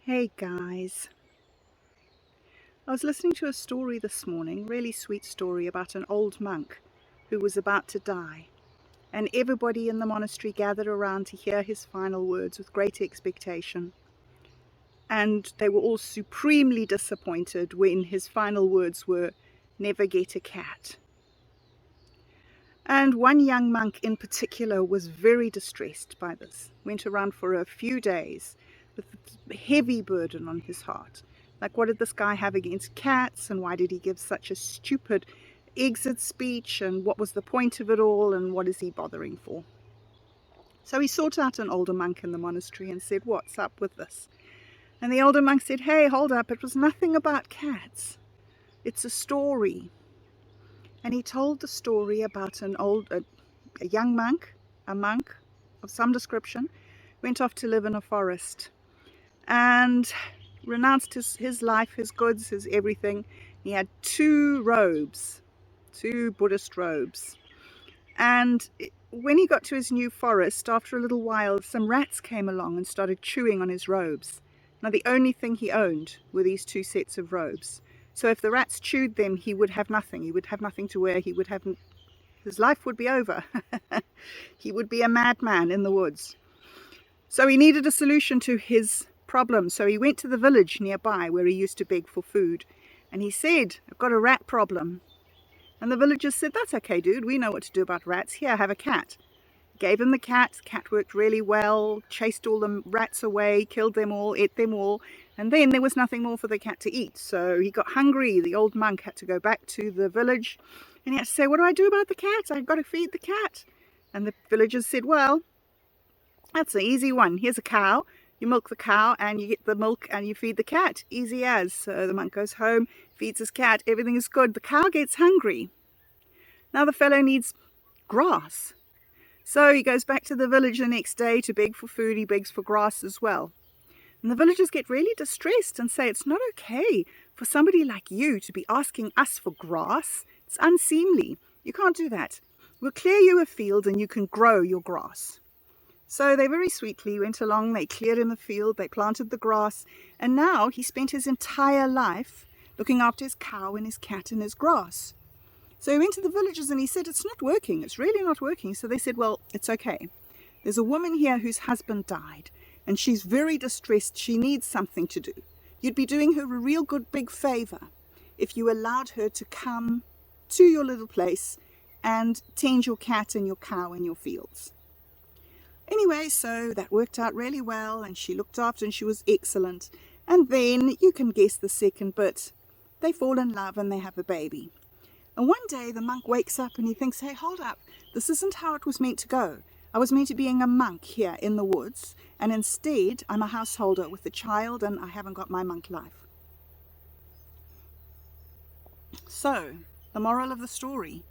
Hey guys, I was listening to a story this morning, really sweet story about an old monk who was about to die, and everybody in the monastery gathered around to hear his final words with great expectation. And they were all supremely disappointed when his final words were, "Never get a cat." And one young monk in particular was very distressed by this, went around for a few days with a heavy burden on his heart. Like, what did this guy have against cats, and why did he give such a stupid exit speech, and what was the point of it all, and what is he bothering for? So he sought out an older monk in the monastery and said, "What's up with this?" And the older monk said, "Hey, hold up, it was nothing about cats. It's a story." And he told the story about a young monk, a monk of some description, went off to live in a forest and renounced his life, his goods, his everything. He had two Buddhist robes. And when he got to his new forest, after a little while, some rats came along and started chewing on his robes. Now, the only thing he owned were these two sets of robes. So if the rats chewed them, he would have nothing. He would have nothing to wear. His life would be over. He would be a madman in the woods. So he needed a solution to his problem. So he went to the village nearby where he used to beg for food. And he said, "I've got a rat problem." And the villagers said, "That's okay, dude. We know what to do about rats. Here, have a cat." Gave him the cat. The cat worked really well, chased all the rats away, killed them all, ate them all. And then there was nothing more for the cat to eat. So he got hungry. The old monk had to go back to the village. And he had to say, "What do I do about the cat? I've got to feed the cat." And the villagers said, "Well, that's an easy one. Here's a cow. You milk the cow and you get the milk and you feed the cat. Easy as." So the monk goes home, feeds his cat. Everything is good. The cow gets hungry. Now the fellow needs grass. So he goes back to the village the next day to beg for food. He begs for grass as well. And the villagers get really distressed and say, "It's not okay for somebody like you to be asking us for grass. It's unseemly. You can't do that. We'll clear you a field and you can grow your grass." So they very sweetly went along, they cleared him the field, they planted the grass, and now he spent his entire life looking after his cow and his cat and his grass. So he went to the villagers and he said, "It's not working, it's really not working." So they said, "Well, it's okay. There's a woman here whose husband died, and she's very distressed. She needs something to do. You'd be doing her a real good big favor if you allowed her to come to your little place and tend your cat and your cow in your fields." Anyway, so that worked out really well, and she looked after and she was excellent. And then you can guess the second bit. They fall in love and they have a baby. And one day the monk wakes up and he thinks, "Hey, hold up. This isn't how it was meant to go. I was meant to be a monk here in the woods, and instead I'm a householder with a child and I haven't got my monk life." So, the moral of the story,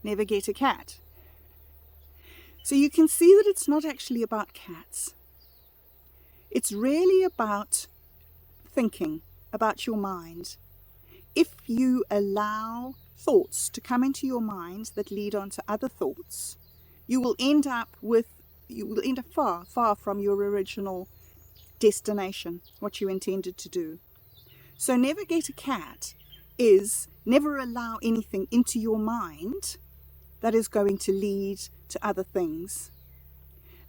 never get a cat. So you can see that it's not actually about cats. It's really about thinking, about your mind. If you allow thoughts to come into your mind that lead on to other thoughts, you will end up far, far from your original destination, what you intended to do. So never get a cat is never allow anything into your mind that is going to lead to other things.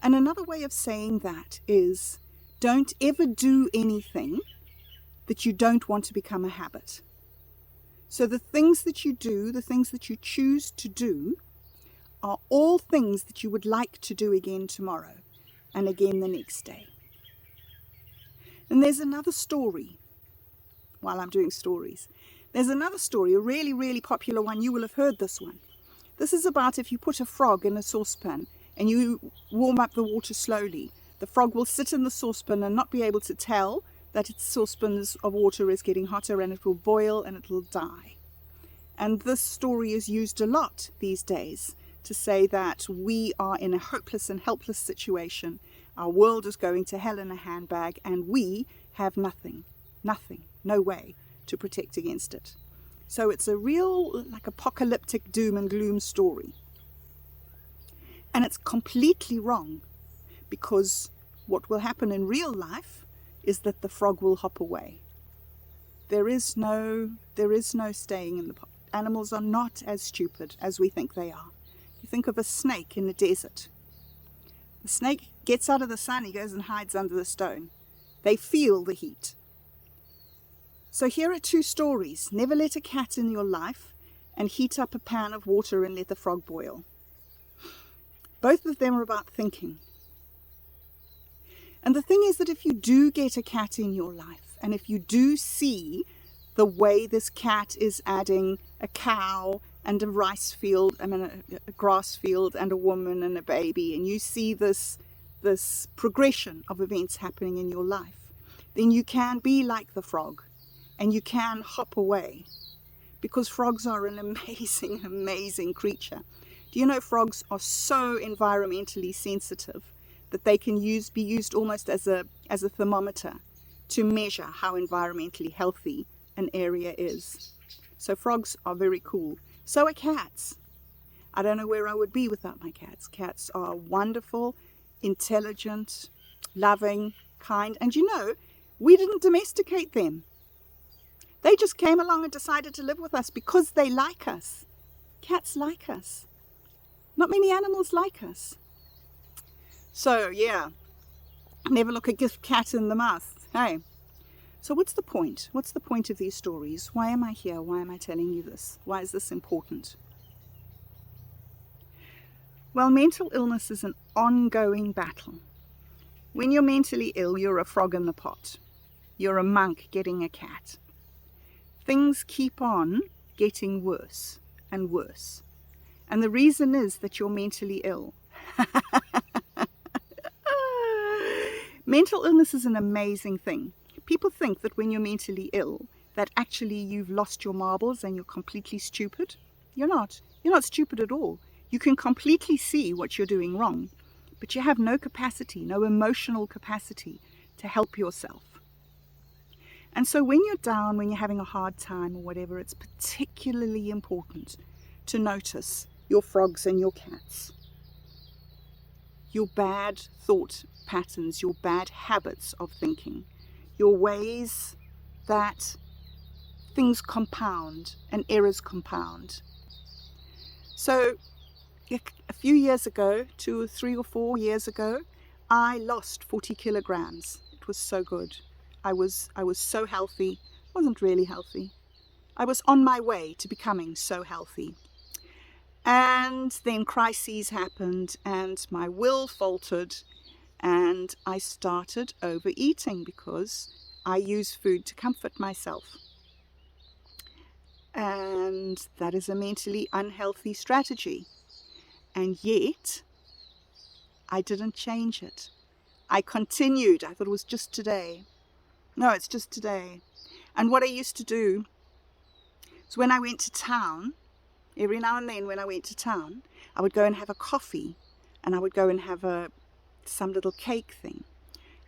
And another way of saying that is, don't ever do anything that you don't want to become a habit. So the things that you do, the things that you choose to do, are all things that you would like to do again tomorrow and again the next day. And there's another story, while I'm doing stories, there's another story, a really, really popular one. You will have heard this one. This is about if you put a frog in a saucepan and you warm up the water slowly, the frog will sit in the saucepan and not be able to tell that its saucepan of water is getting hotter, and it will boil and it will die. And this story is used a lot these days to say that we are in a hopeless and helpless situation. Our world is going to hell in a handbag and we have nothing, no way to protect against it. So it's a real apocalyptic doom and gloom story. And it's completely wrong, because what will happen in real life is that the frog will hop away. There is no staying in the pot. Animals are not as stupid as we think they are. You think of a snake in the desert. The snake gets out of the sun, he goes and hides under the stone. They feel the heat. So here are two stories. Never let a cat in your life, and heat up a pan of water and let the frog boil. Both of them are about thinking. And the thing is that if you do get a cat in your life, and if you do see the way this cat is adding a cow and a rice field, a grass field and a woman and a baby, and you see this progression of events happening in your life, then you can be like the frog and you can hop away, because frogs are an amazing, amazing creature. Do you know frogs are so environmentally sensitive that they can be used almost as a thermometer to measure how environmentally healthy an area is. So frogs are very cool. So are cats. I don't know where I would be without my cats. Cats are wonderful, intelligent, loving, kind. And you know, we didn't domesticate them. They just came along and decided to live with us because they like us. Cats like us. Not many animals like us. So yeah, never look a gift cat in the mouth. Hey. So what's the point? What's the point of these stories? Why am I here? Why am I telling you this? Why is this important? Well, mental illness is an ongoing battle. When you're mentally ill, you're a frog in the pot. You're a monk getting a cat. Things keep on getting worse and worse. And the reason is that you're mentally ill. Mental illness is an amazing thing. People think that when you're mentally ill, that actually you've lost your marbles and you're completely stupid. You're not. You're not stupid at all. You can completely see what you're doing wrong, but you have no capacity, no emotional capacity to help yourself. And so when you're down, when you're having a hard time or whatever, it's particularly important to notice your frogs and your cats. Your bad thought patterns, your bad habits of thinking, your ways that things compound and errors compound. So a few years ago, 2 or 3 or 4 years ago, I lost 40 kilograms. It was so good. I was so healthy. Wasn't really healthy. I was on my way to becoming so healthy. And then crises happened and my will faltered and I started overeating because I use food to comfort myself. And that is a mentally unhealthy strategy. And yet, I didn't change it. I continued. I thought it was just today. No, it's just today. And what I used to do is when I went to town, every now and then when I went to town, I would go and have a coffee and I would go and have some little cake thing.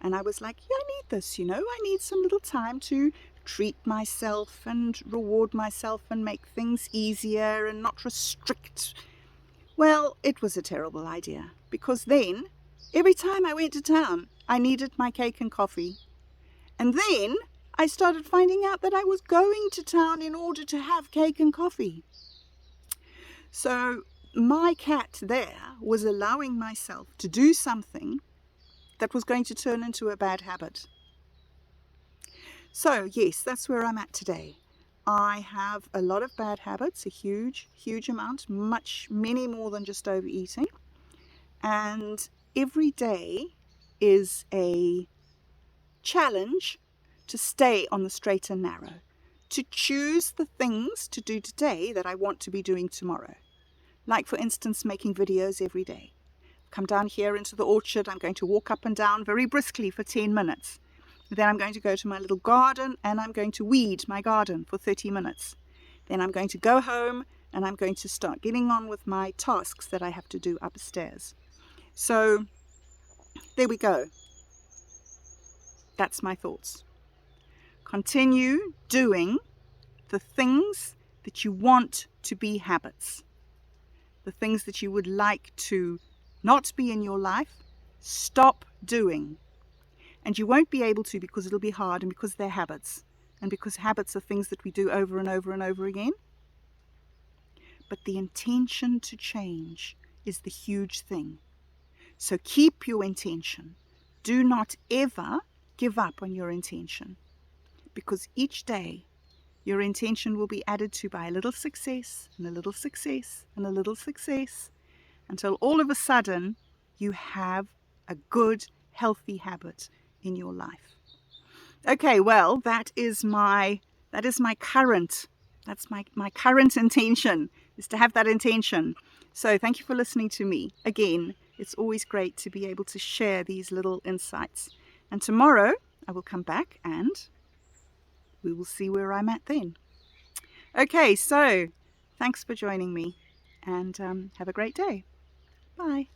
And I was like, yeah, I need this, I need some little time to treat myself and reward myself and make things easier and not restrict. Well, it was a terrible idea because then every time I went to town, I needed my cake and coffee. And then I started finding out that I was going to town in order to have cake and coffee. So my cat there was allowing myself to do something that was going to turn into a bad habit. So yes, that's where I'm at today. I have a lot of bad habits, a huge, huge amount, many more than just overeating. And every day is a challenge to stay on the straight and narrow, to choose the things to do today that I want to be doing tomorrow. Like, for instance, making videos every day. Come down here into the orchard. I'm going to walk up and down very briskly for 10 minutes. Then I'm going to go to my little garden and I'm going to weed my garden for 30 minutes. Then I'm going to go home and I'm going to start getting on with my tasks that I have to do upstairs. So there we go. That's my thoughts. Continue doing the things that you want to be habits. The things that you would like to not be in your life, stop doing. And you won't be able to, because it'll be hard, and because they're habits, and because habits are things that we do over and over and over again. But the intention to change is the huge thing. So keep your intention. Do not ever give up on your intention, because each day your intention will be added to by a little success and a little success and a little success, until all of a sudden you have a good, healthy habit in your life. Okay, well, that's my current intention, is to have that intention. So thank you for listening to me. Again, it's always great to be able to share these little insights. And tomorrow I will come back and we will see where I'm at then. Okay, so thanks for joining me, and have a great day. Bye.